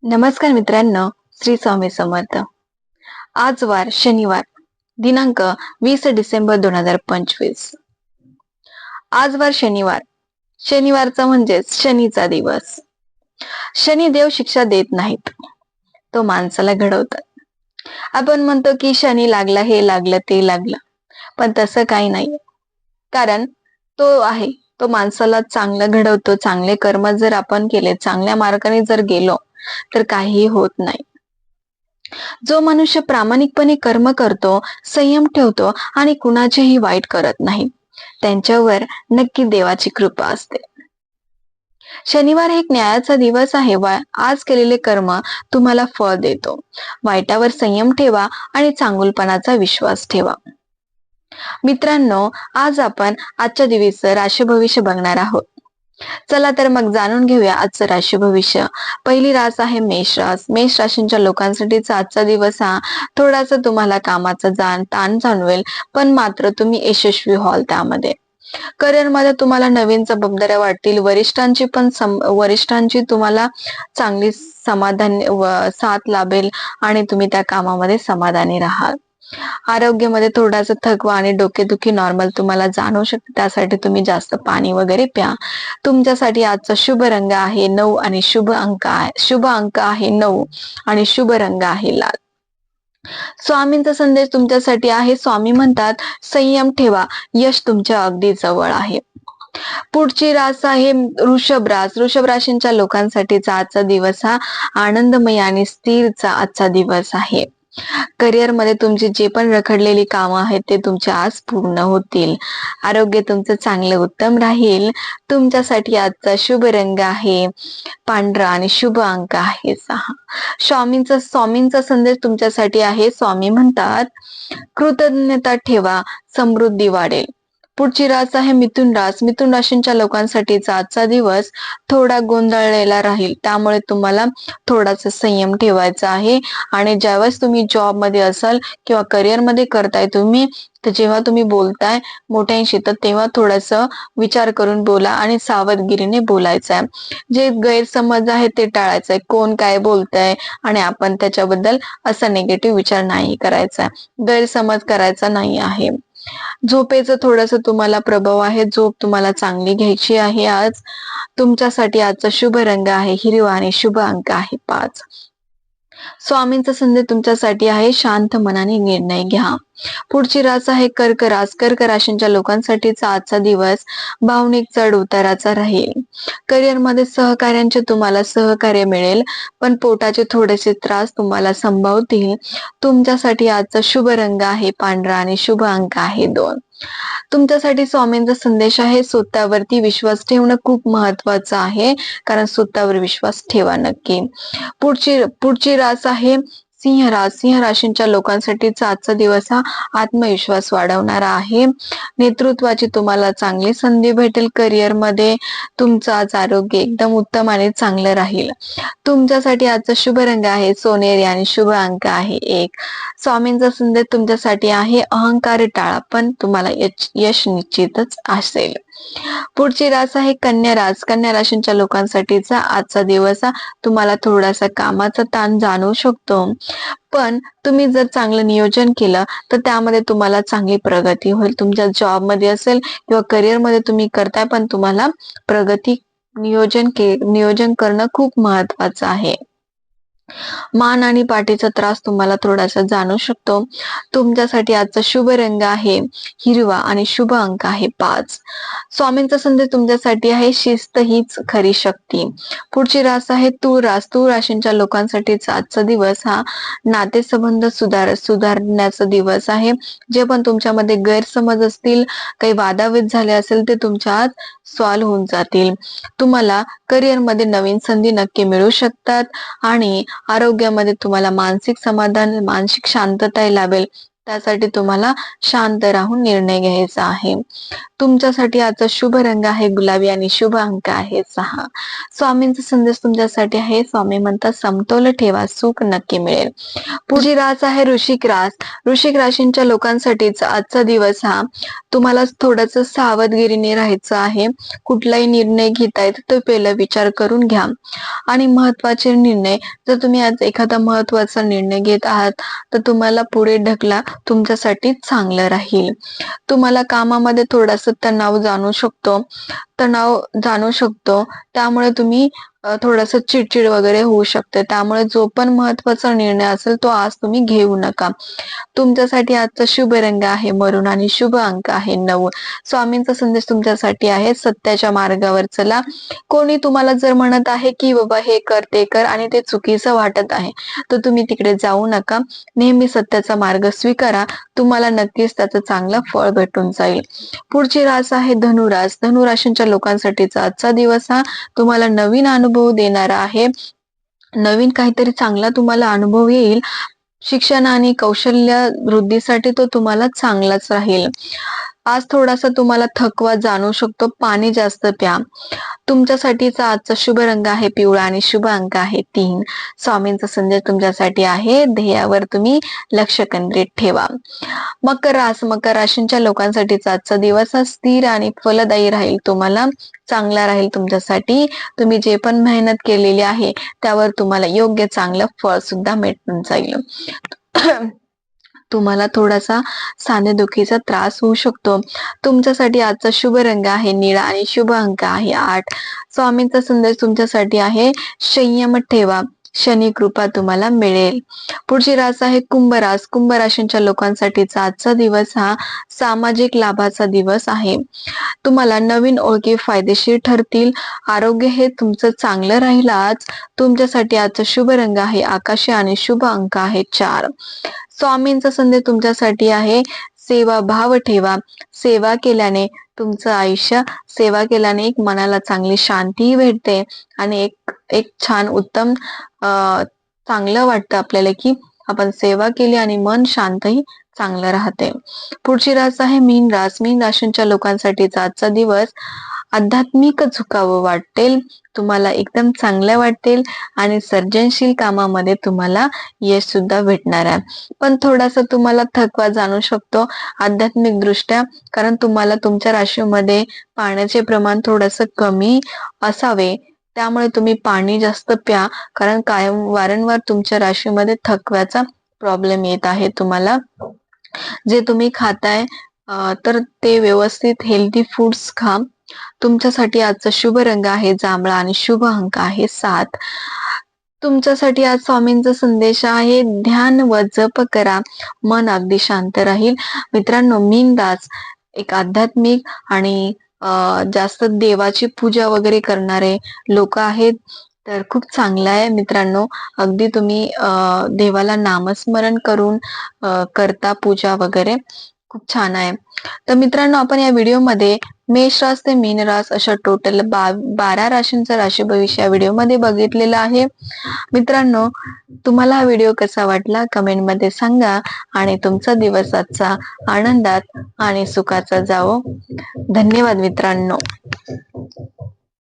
नमस्कार मित्रांनो, श्री स्वामी समर्थ. आज वार शनिवार, दिनांक 20 डिसेंबर 2025. आज वार शनिवार. शनिवारचा म्हणजेच शनीचा दिवस. शनिदेव शिक्षा देत नाहीत, तो माणसाला घडवतात. आपण म्हणतो की शनी लागला, हे लागलं, ते लागलं, पण तसं काही नाही. कारण तो आहे, तो माणसाला चांगलं घडवतो. चांगले कर्म जर आपण केले, चांगल्या मार्गाने जर गेलो तर काहीही होत नाही. जो मनुष्य प्रामाणिकपणे कर्म करतो, संयम ठेवतो आणि कुणाचेही वाईट करत नाही, त्यांच्यावर नक्की देवाची कृपा असते. शनिवार एक न्यायाचा दिवस आहे. आज केलेले कर्म तुम्हाला फळ देतो. वाईटावर संयम ठेवा आणि चांगुलपणाचा विश्वास ठेवा. मित्रांनो, आज आपण आजच्या दिवसाचं राशी भविष्य बघणार आहोत. चला तर मग जाणून घेऊया आजचं राशी भविष्य. पहिली रास आहे मेष रास. मेष राशींच्या लोकांसाठीचा आजचा दिवस हा थोडासा तुम्हाला कामाचा ताण जाणवेल, पण मात्र तुम्ही यशस्वी व्हाल त्यामध्ये. करिअर मध्ये तुम्हाला नवीन जबाबदाऱ्या वाटतील. वरिष्ठांची तुम्हाला चांगली समाधान साथ लाभेल आणि तुम्ही त्या कामामध्ये समाधानी राहाल. आरोग्यामध्ये थोडासा थकवा आणि डोकेदुखी नॉर्मल तुम्हाला जाणवू शकते, त्यासाठी तुम्ही जास्त पाणी वगैरे प्या. तुमच्यासाठी आजचा शुभ रंग आहे 9 आणि शुभ अंक आहे 9 आणि शुभ रंग आहे लाल. स्वामींचा संदेश तुमच्यासाठी आहे. स्वामी म्हणतात, संयम ठेवा, यश तुमच्या अगदी जवळ आहे. पुढची रास आहे वृषभ रास. वृषभ राशींच्या लोकांसाठीचा आजचा दिवस हा आनंदमय आणि स्थिरचा आजचा दिवस आहे. करिअर मध्ये तुमची जे पण रखडलेली कामं आहेत ते तुमचे आज पूर्ण होतील. आरोग्य तुमचं चांगलं उत्तम राहील. तुमच्यासाठी आजचा शुभ रंग आहे पांढरा आणि शुभ अंक आहे 6. स्वामींचा संदेश तुमच्यासाठी आहे. स्वामी म्हणतात, कृतज्ञता ठेवा, समृद्धी वाढेल. पुढची रास आहे मिथुन रास. मिथुन राशींच्या लोकांसाठीचा आजचा दिवस थोडा गोंधळलेला राहील, त्यामुळे तुम्हाला थोडासा संयम ठेवायचा आहे. आणि ज्यावेळेस तुम्ही जॉब मध्ये असाल किंवा करिअर मध्ये करताय तुम्ही, तर जेव्हा तुम्ही बोलताय मोठ्यांशी, तर तेव्हा थोडस विचार करून बोला आणि सावधगिरीने बोलायचं आहे. जे गैरसमज आहे ते टाळायचंय. कोण काय बोलतंय आणि आपण त्याच्याबद्दल असा निगेटिव्ह विचार नाही करायचा, गैरसमज करायचा नाही आहे. झोपेचं थोडस तुम्हाला प्रभाव आहे. झोप तुम्हाला चांगली घ्यायची आहे. आज तुमच्यासाठी आजचा शुभ रंग आहे हिरवा आणि शुभ अंक आहे 5. स्वामींचा संदेश तुमच्यासाठी आहे, शांत मनाने निर्णय घ्या. पुढची रास आहे कर्क रास. कर्क राशींच्या लोकांसाठीचा आजचा दिवस भावनिक चढ उताराचा राहील. करिअर मध्ये सहकार्यांचे तुम्हाला सहकार्य मिळेल, पण पोटाचे थोडेसे त्रास तुम्हाला संभवतील. तुमच्यासाठी आजचा शुभ रंग आहे पांढरा आणि शुभ अंक आहे 2. तुमच्यासाठी स्वामींचा संदेश आहे, स्वतःवरती विश्वास ठेवणं खूप महत्वाचं आहे, कारण स्वतःवर विश्वास ठेवा नक्की. पुढची रास आहे सिंह रास. सिंह राशींच्या लोकांसाठीचा आजचा दिवस हा आत्मविश्वास वाढवणारा आहे. नेतृत्वाची तुम्हाला चांगली संधी भेटेल. करिअर मध्ये तुमचं आज आरोग्य एकदम उत्तम आणि चांगलं राहील. तुमच्यासाठी आजचा शुभ रंग आहे सोनेरी आणि शुभ अंक आहे 1. स्वामींचा संदेश तुमच्यासाठी आहे, अहंकार टाळा, पण तुम्हाला यश निश्चितच असेल. पुढची रास आहे कन्या रास. कन्या राशींच्या लोकांसाठीचा आजचा दिवस हा तुम्हाला थोडासा कामाचा ताण जाणवू शकतो, पण तुम्ही जर चांगलं नियोजन केलं तर त्यामध्ये तुम्हाला चांगली प्रगती होईल. तुमच्या जॉब मध्ये असेल किंवा करिअर मध्ये तुम्ही करताय, पण तुम्हाला प्रगती नियोजन करणं खूप महत्वाचं आहे. मान आणि पाठीचा त्रास तुम्हाला थोडासा जाणवू शकतो. तुमच्यासाठी आजचा शुभ रंग आहे हिरवा आणि शुभ अंक आहे 5. स्वामींचा संदेश तुमच्यासाठी आहे, शिस्त हीच खरी शक्ती. पुढची रास आहे तूळ रास. तूळ राशींच्या लोकांसाठीचा आजचा दिवस हा नातेसंबंध सुधारण्याचा दिवस आहे. जे पण तुमच्यामध्ये गैरसमज असतील, काही वादावेद झाले असेल, ते तुमच्या आज सॉल्व्ह होऊन जातील. तुम्हाला करिअर मध्ये नवीन संधी नक्की मिळू शकतात आणि आरोग्यामध्ये तुम्हाला मानसिक समाधान, मानसिक शांतता लाभेल. त्यासाठी तुम्हाला शांत राहून निर्णय घ्यायचा आहे. तुमच्यासाठी आजचा शुभ रंग आहे गुलाबी आणि शुभ अंक आहे 6. स्वामींचा संदेश तुमच्यासाठी आहे, स्वामी म्हणतात, समतोल ठेवा, सुख नक्की मिळेल. पुढची रास आहे वृश्चिक रास. वृश्चिक राशींच्या लोकांसाठीचा आजचा दिवस हा तुम्हाला थोडस सावधगिरीने राहायचं आहे. कुठलाही निर्णय घेतायत तर पहिला विचार करून घ्या. आणि महत्वाचे निर्णय, जर तुम्ही आज एखादा महत्वाचा निर्णय घेत आहात तर तुम्हाला पुढे ढकला तुमच्यासाठी चांगलं राहील. तुम्हाला कामामध्ये थोडासा तणाव जाणू शकतो, त्यामुळे तुम्ही थोडंसं चिडचिड वगैरे होऊ शकते. त्यामुळे जो पण महत्वाचा निर्णय असेल तो आज तुम्ही घेऊ नका. तुमच्यासाठी आजचा शुभ रंग आहे मरून आणि शुभ अंक आहे 9. स्वामींचा संदेश तुमच्यासाठी आहे, सत्याच्या मार्गावर चला. कोणी तुम्हाला जर म्हणत आहे की बाबा हे कर ते कर आणि ते चुकीचं वाटत आहे, तर तुम्ही तिकडे जाऊ नका. नेहमी सत्याचा मार्ग स्वीकारा, तुम्हाला नक्कीच त्याचं चांगलं फळ भेटून जाईल. पुढची रास आहे धनुरास. धनुराशींच्या लोकांसाठीचा आजचा दिवस हा तुम्हाला नवीन अनुभव देणारा आहे. नवीन काहीतरी चांगला तुम्हाला अनुभव येईल. शिक्षण आणि कौशल्य वृद्धीसाठी तो तुम्हाला चांगलाच राहील. आज थोडासा तुम्हाला थकवा जाणवू शकतो, पाणी जास्त प्या. तुमच्यासाठीचा आजचा शुभ रंग आहे पिवळा आणि शुभ अंक आहे 3. स्वामींचा संदेश तुमच्यासाठी आहे, ध्येयावर तुम्ही लक्ष केंद्रित ठेवा. मकर राशींच्या लोकांसाठीचा आजचा दिवस हा स्थिर आणि फलदायी राहील, तुम्हाला चांगला राहील. तुमच्यासाठी तुम्ही जे पण मेहनत केलेली आहे त्यावर तुम्हाला योग्य चांगलं फळ सुद्धा भेटून जाईल. तुम्हाला थोडासा सांधेदुखीचा त्रास होऊ शकतो. तुमच्यासाठी आजचा शुभ रंग आहे निळा आणि शुभ अंक आहे 8. स्वामींचा संदेश तुमच्यासाठी आहे, संयम ठेवा, शनी कृपा तुम्हाला मिळेल. पुढची रास आहे कुंभ रास. कुंभ राशींच्या लोकांसाठीचा आजचा दिवस हा सामाजिक लाभाचा दिवस आहे. तुम्हाला नवीन ओळखी फायदेशीर ठरतील. आरोग्य हे तुमचं चांगलं राहील. आज तुमच्यासाठी आजचा शुभ रंग आहे आकाशी आणि शुभ अंक आहे 4. स्वामींचा संदेश तुमच्यासाठी आहे, सेवा भाव ठेवा. सेवा केल्याने तुमचं आयुष्य, सेवा केल्याने एक मनाला चांगली शांती भेटते आणि एक छान उत्तम चांगलं वाटतं आपल्याला की आपण सेवा केली आणि मन शांतही चांगलं राहते. पुढची रास आहे मीन रास. मीन राशींच्या लोकांसाठीचा आजचा दिवस आध्यात्मिक झुकावं वाटेल, तुम्हाला एकदम चांगलं वाटेल आणि सर्जनशील कामामध्ये तुम्हाला यश सुद्धा भेटणार आहे. पण थोडासा तुम्हाला थकवा जाणू शकतो आध्यात्मिक दृष्ट्या, कारण तुम्हाला तुमच्या राशीमध्ये पाण्याचे प्रमाण थोडंसं कमी असावे. त्यामुळे तुम्ही पाणी जास्त प्या, कारण कायम वारंवार तुमच्या राशीमध्ये थकव्याचा प्रॉब्लेम येत आहे तुम्हाला. जे तुम्ही खाताय तर ते व्यवस्थित हेल्दी फूड्स खा. तुमच्यासाठी आजचा शुभ रंग आहे जांभळा आणि शुभ अंक आहे 7. तुमच्यासाठी आज स्वामींचा संदेश आहे, ध्यान व जप करा, मन अगदी शांत राहील. मित्रांनो, मीन रास एक आध्यात्मिक आणि जास्त देवाची पूजा वगैरे करणारे लोक आहेत, तर खूप चांगलं आहे मित्रांनो. अगदी तुम्ही देवाला नामस्मरण करून करता पूजा वगैरे, खूप छान आहे. तर मित्रांनो, आपण या व्हिडिओमध्ये मेष रास ते मीन रास अशा टोटल 12 राशींचा राशी भविष्य या व्हिडिओमध्ये बघितलेला आहे. मित्रांनो, तुम्हाला हा व्हिडिओ कसा वाटला कमेंटमध्ये सांगा आणि तुमचा दिवस आजचा आनंदात आणि सुखाचा जावो. धन्यवाद मित्रांनो.